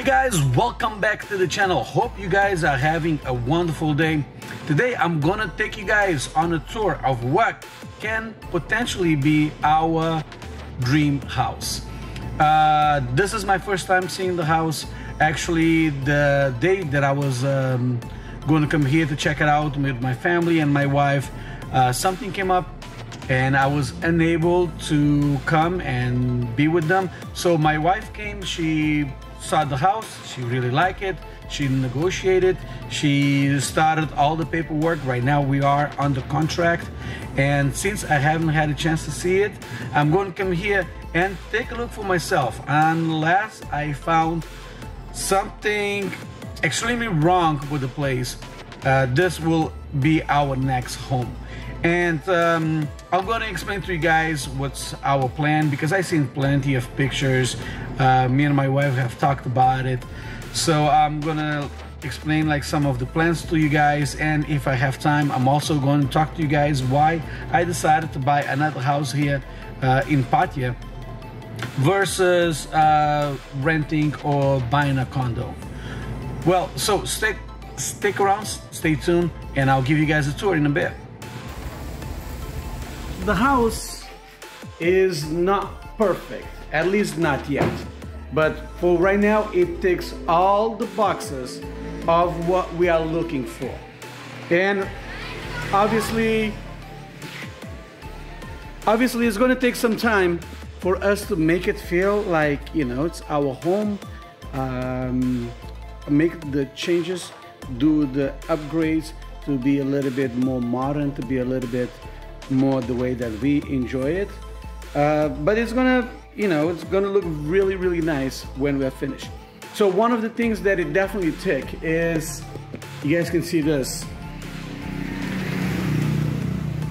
guys, welcome back to the channel. Hope you guys are having a wonderful day. Today I'm gonna take you guys on a tour of what can potentially be our dream house. This is my first time seeing the house. Actually, the day that I was going to come here to check it out with my family and my wife, something came up and I was unable to come and be with them. So my wife came, she saw the house, she really liked it, she negotiated, she started all the paperwork. Right now we are under contract, and since I haven't had a chance to see it, I'm going to come here and take a look for myself, unless I found something extremely wrong with the place. This will be our next home, and I'm going to explain to you guys what's our plan, because I've seen plenty of pictures. Me and my wife have talked about it, so I'm gonna explain like some of the plans to you guys, and if I have time I'm also going to talk to you guys why I decided to buy another house here in Pattaya versus renting or buying a condo. Well, so stick around, stay tuned, and I'll give you guys a tour in a bit. The house is not perfect, at least not yet, but for right now it ticks all the boxes of what we are looking for. And obviously it's going to take some time for us to make it feel like, you know, it's our home. Make the changes, do the upgrades to be a little bit more modern, to be a little bit more the way that we enjoy it, but it's gonna, you know, it's gonna look really, really nice when we're finished. So one of the things that it definitely tick is, you guys can see this,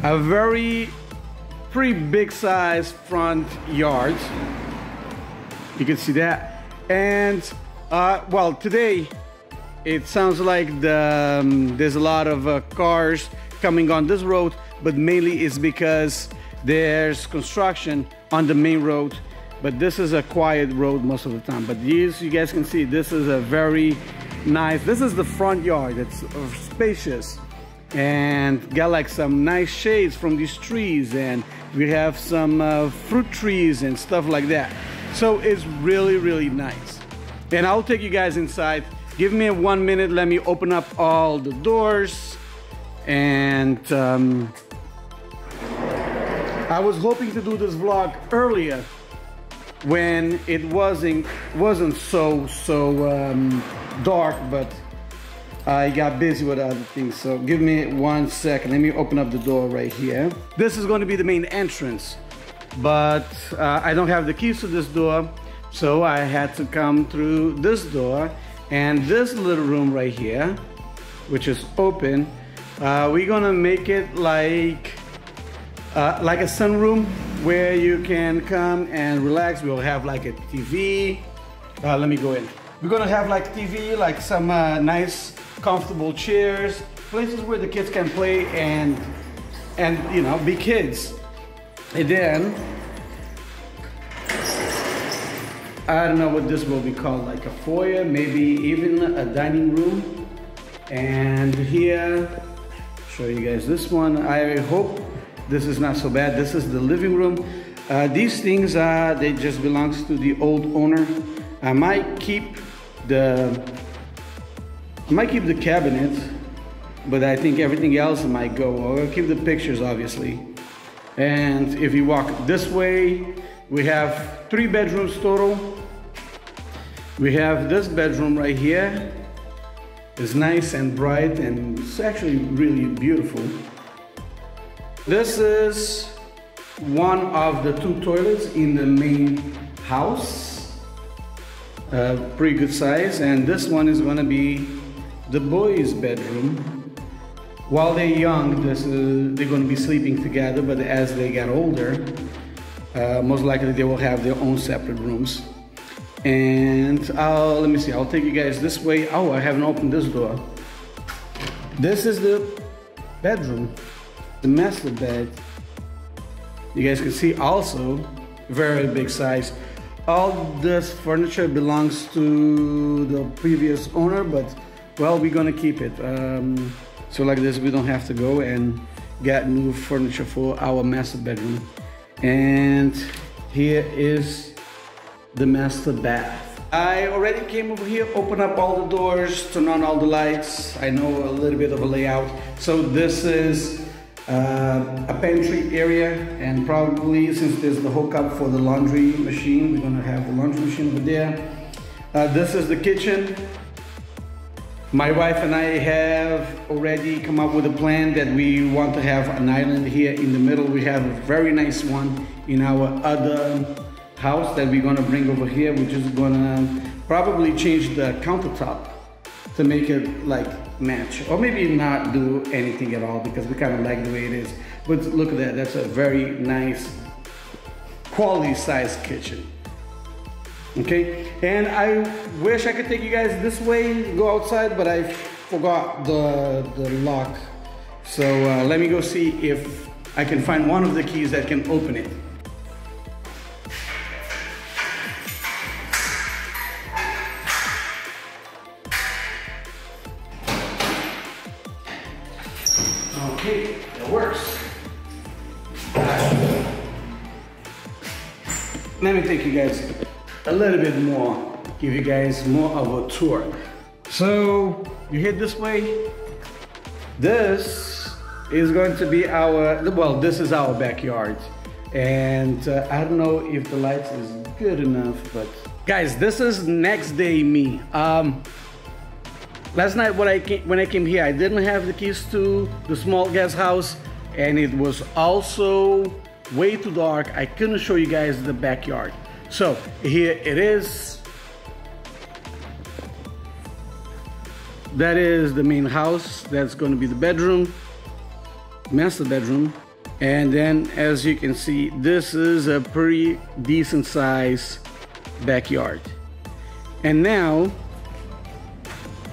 a pretty big size front yard. You can see that, and well, today it sounds like there's a lot of cars coming on this road, but mainly it's because there's construction on the main road. But this is a quiet road most of the time. But these, you guys can see, this is a very nice, this is the front yard. It's spacious and got like some nice shades from these trees, and we have some fruit trees and stuff like that. So it's really, really nice. And I'll take you guys inside. Give me 1 minute, let me open up all the doors. And I was hoping to do this vlog earlier when it wasn't so dark, but I got busy with other things. So give me 1 second. Let me open up the door right here. This is going to be the main entrance, but I don't have the keys to this door, so I had to come through this door. And this little room right here, which is open, we're gonna make it like a sunroom where you can come and relax. We'll have like a TV. Let me go in. We're gonna have like TV, like some nice comfortable chairs, places where the kids can play and you know, be kids. And then I don't know what this will be called, like a foyer, maybe even a dining room. And here, show you guys this one. I hope this is not so bad. This is the living room. These things they just belongs to the old owner. I might keep the cabinet, but I think everything else might go. I'll keep the pictures, obviously. And if you walk this way, we have 3 bedrooms total. We have this bedroom right here. It's nice and bright, and it's actually really beautiful. This is one of the 2 toilets in the main house. Pretty good size. And this one is gonna be the boys' bedroom. While they're young, they're gonna be sleeping together, but as they get older, most likely they will have their own separate rooms. And let me see, I'll take you guys this way. Oh, I haven't opened this door. This is the bedroom, the master bed. You guys can see also very big size. all this furniture belongs to the previous owner, but well, we're gonna keep it. So like this, we don't have to go and get new furniture for our master bedroom. And here is the master bath. I already came over here, opened up all the doors, turned on all the lights. I know a little bit of a layout. So this is a pantry area, and probably since there's the hookup for the laundry machine, we're gonna have the laundry machine over there. This is the kitchen. My wife and I have already come up with a plan that we want to have an island here in the middle. We have a very nice one in our other house that we're gonna bring over here. We're just gonna probably change the countertop to make it like match, or maybe not do anything at all because we kind of like the way it is. But look at that, that's a very nice quality size kitchen. Okay, and I wish I could take you guys this way, go outside, but I forgot the lock. So let me go see if I can find one of the keys that can open it. Okay, that works. Let me take you guys a little bit more, give you guys more of a tour. So you head this way. This is going to be our, well, this is our backyard. And I don't know if the lights is good enough, but guys, this is next day me. Last night when I came here, I didn't have the keys to the small guest house, and it was also way too dark. I couldn't show you guys the backyard. So here it is. That is the main house. That's going to be the bedroom, master bedroom. And then as you can see, this is a pretty decent size backyard. And now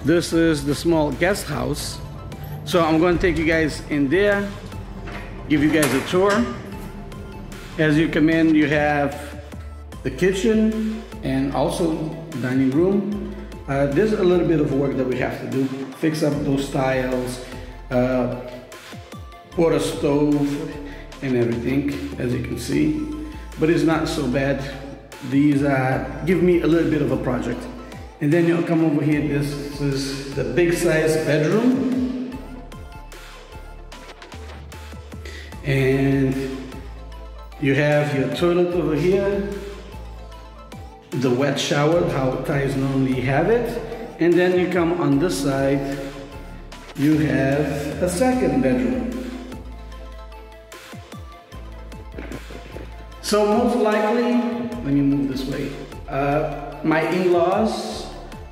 this is the small guest house. So I'm going to take you guys in there, give you guys a tour. As you come in, you have the kitchen and also dining room. There's a little bit of work that we have to do. Fix up those tiles, put a stove and everything, as you can see. But it's not so bad. These give me a little bit of a project. And then you'll come over here. This is the big size bedroom. And you have your toilet over here, the wet shower, how Thais normally have it. And then you come on this side, you have a second bedroom. So most likely, let me move this way, my in-laws,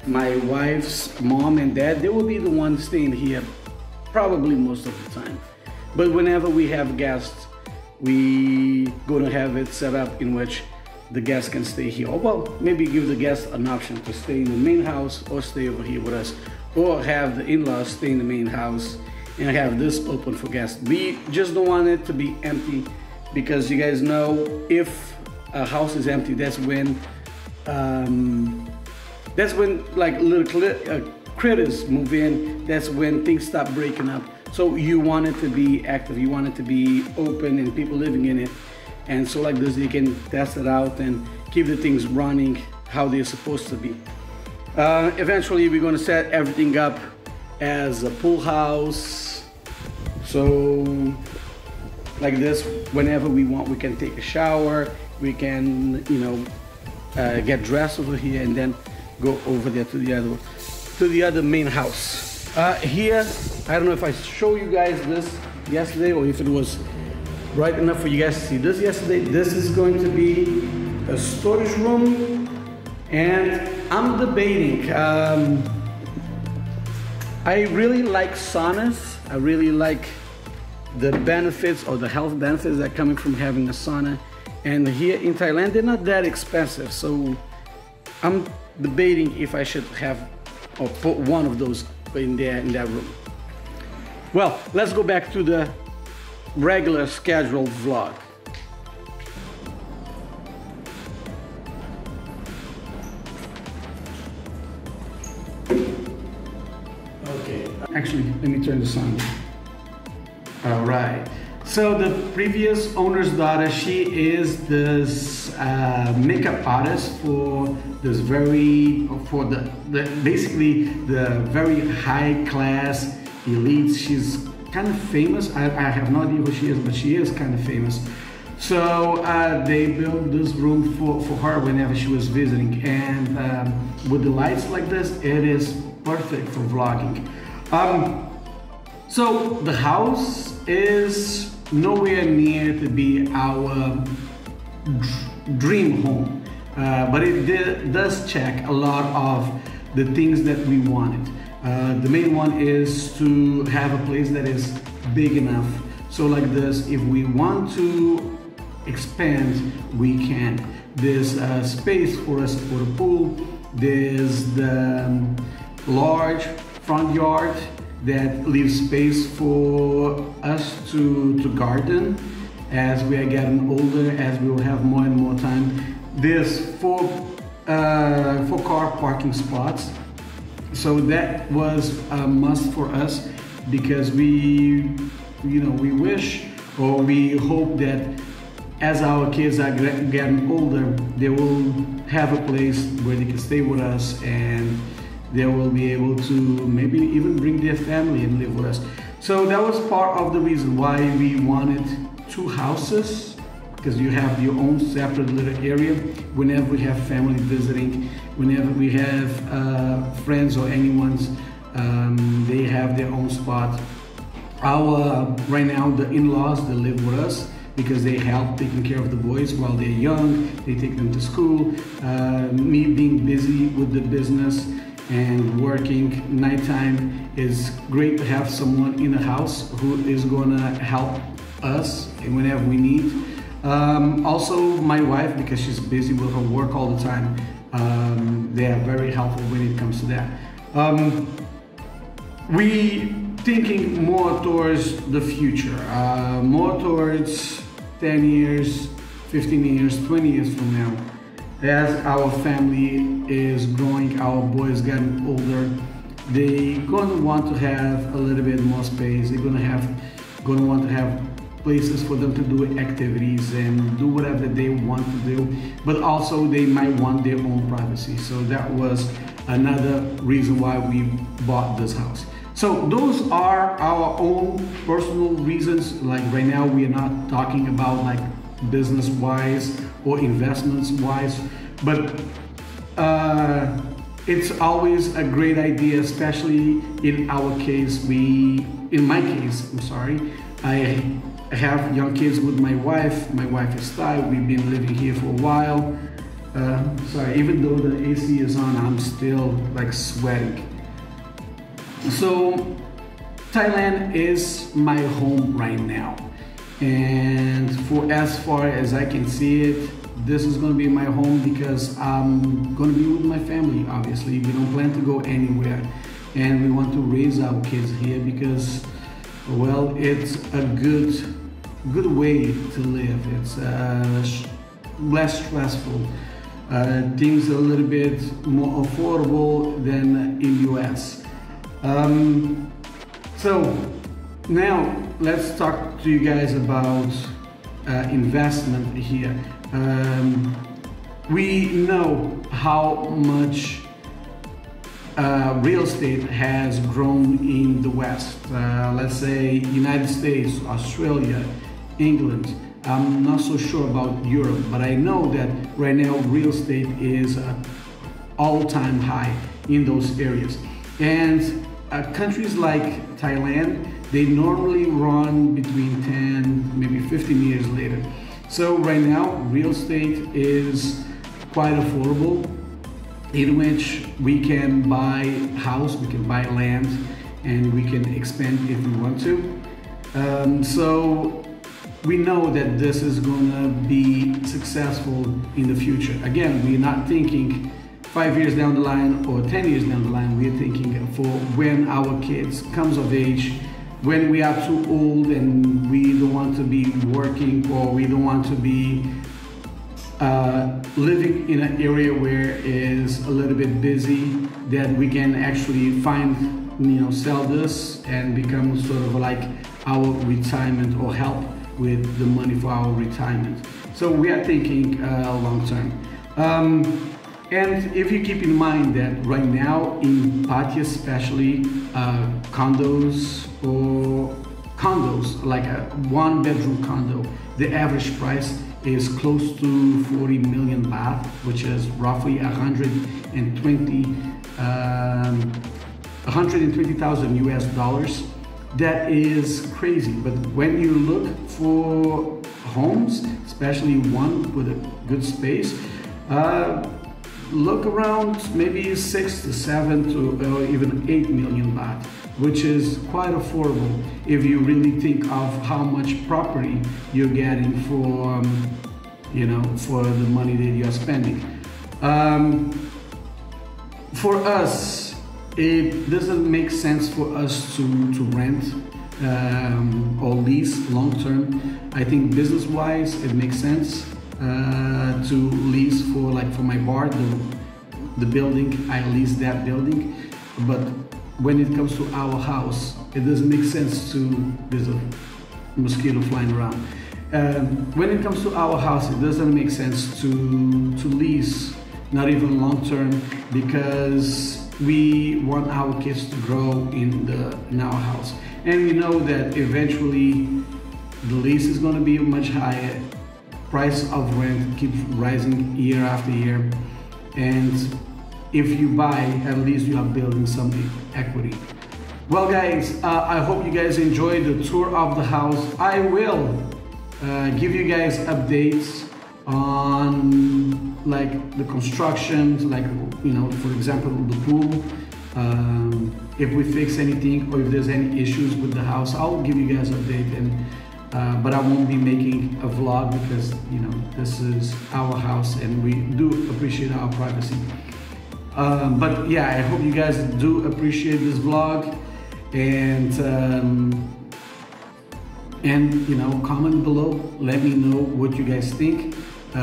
my wife's mom and dad, they will be the ones staying here probably most of the time. But whenever we have guests, we gonna have it set up in which the guests can stay here. Or well, maybe give the guests an option to stay in the main house or stay over here with us, or have the in-laws stay in the main house and have this open for guests. We just don't want it to be empty, because you guys know if a house is empty, that's when like little critters move in. That's when things stop breaking up. So you want it to be active, you want it to be open and people living in it. And so like this, you can test it out and keep the things running how they're supposed to be. Eventually, we're gonna set everything up as a pool house. So like this, whenever we want, we can take a shower, we can, you know, get dressed over here and then go over there to the other main house. Here, I don't know if I showed you guys this yesterday or if it was bright enough for you guys to see this yesterday. This is going to be a storage room, and I'm debating. I really like saunas. I really like the benefits or the health benefits that are coming from having a sauna. And here in Thailand, they're not that expensive. So I'm debating if I should have or put one of those in there in that room. Well, let's go back to the regular scheduled vlog. actually, let me turn this on. All right. So the previous owner's daughter, she is this makeup artist for this basically the very high class elites. She's kind of famous. I have no idea who she is, but she is kind of famous. So they built this room for her whenever she was visiting, and with the lights like this, it is perfect for vlogging. So the house is nowhere near to be our dream home, but it does check a lot of the things that we wanted. The main one is to have a place that is big enough. So like this, if we want to expand, we can. There's space for us for the pool. There's the large front yard that leaves space for us to garden as we are getting older, as we will have more and more time. There's four car parking spots. So that was a must for us, because we wish, or we hope that as our kids are getting older, they will have a place where they can stay with us, and they will be able to maybe even bring their family and live with us. So that was part of the reason why we wanted two houses, because you have your own separate little area. Whenever we have family visiting, whenever we have friends or anyone's, they have their own spot. Right now, the in-laws, they live with us because they help taking care of the boys while they're young. They take them to school. Me being busy with the business and working nighttime, is great to have someone in the house who is gonna help us whenever we need. Also my wife, because she's busy with her work all the time, they are very helpful when it comes to that. We thinking more towards the future, more towards 10 years, 15 years, 20 years from now. As our family is growing, our boys getting older, they're gonna want to have a little bit more space. They're gonna want to have places for them to do activities and do whatever they want to do, but also they might want their own privacy. So that was another reason why we bought this house. So those are our own personal reasons. Like right now, we are not talking about like business-wise or investments-wise, but it's always a great idea, especially in our case. In my case, I'm sorry, I have young kids with my wife. My wife is Thai. We've been living here for a while. Sorry, even though the AC is on, I'm still like sweating. So Thailand is my home right now. And for as far as I can see it, this is going to be my home because I'm going to be with my family, obviously. We don't plan to go anywhere. And we want to raise our kids here because, well, it's a good way to live. It's less stressful. Things are a little bit more affordable than in US. So now let's talk to you guys about investment here. We know how much real estate has grown in the West. Let's say United States, Australia, England. I'm not so sure about Europe, but I know that right now real estate is an all-time high in those areas. And countries like Thailand, they normally run between 10, maybe 15 years later. So right now, real estate is quite affordable, in which we can buy house, we can buy land, and we can expand if we want to. So we know that this is gonna be successful in the future. Again, we're not thinking 5 years down the line or 10 years down the line. We're thinking for when our kids comes of age, when we are too old and we don't want to be working, or we don't want to be living in an area where is a little bit busy, that we can actually find sell this and become sort of like our retirement, or help with the money for our retirement. So we are thinking long term. And if you keep in mind that right now in Pattaya especially, condos like a 1-bedroom condo, the average price is close to 40 million baht, which is roughly 120,000 US dollars. That is crazy. But when you look for homes, especially one with a good space, look around maybe 6 to 7 to or even 8 million baht, which is quite affordable if you really think of how much property you're getting for for the money that you're spending. For us, it doesn't make sense for us to rent or lease long term. I think business wise it makes sense to lease for my bar, the building. I lease that building, but when it comes to our house, it doesn't make sense to, there's a mosquito flying around. When it comes to our house, it doesn't make sense to lease, not even long term, because we want our kids to grow in our house. And we know that eventually the lease is going to be much higher. Price of rent keeps rising year after year. And if you buy, at least you are building some equity. Well guys, I hope you guys enjoyed the tour of the house. I will give you guys updates on the construction, for example the pool, if we fix anything or if there's any issues with the house. I'll give you guys update, and but I won't be making a vlog because this is our house and we do appreciate our privacy. But yeah, I hope you guys do appreciate this vlog, and comment below, let me know what you guys think.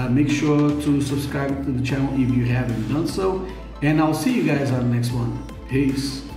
Make sure to subscribe to the channel if you haven't done so, and I'll see you guys on the next one. Peace.